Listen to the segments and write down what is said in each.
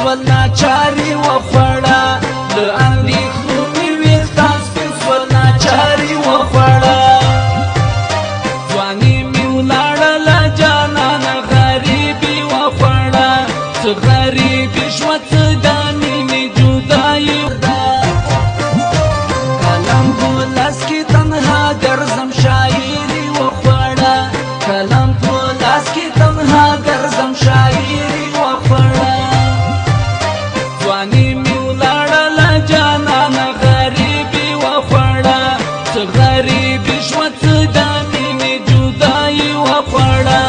سول ناچاري وخوړه د اندېښنو مې ویښتان سپین سول ناچاري وخوړه ځواني مې ولاړله جانانه غریبي وخوړه څه غریبي شوه څه د مینې جدایي ده قلم په لاس کې تنها ګرځم شاعري وخوړه قلم په لاس کې تنها ګرځم شاعري وخوړه ځواني مې ولاړله جانانه غریبي وخوړه څه غریبي شوه څه د مینې جدایي وخوړه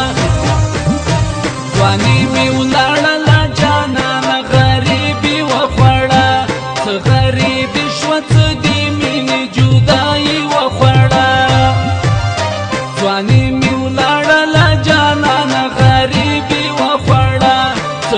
ځواني مې ولاړله جانانه غریبي وخوړه څه غریبي شوه څه د مینې جدایي وخوړه ځواني مې ولاړله جانانه غریبي وخوړه څه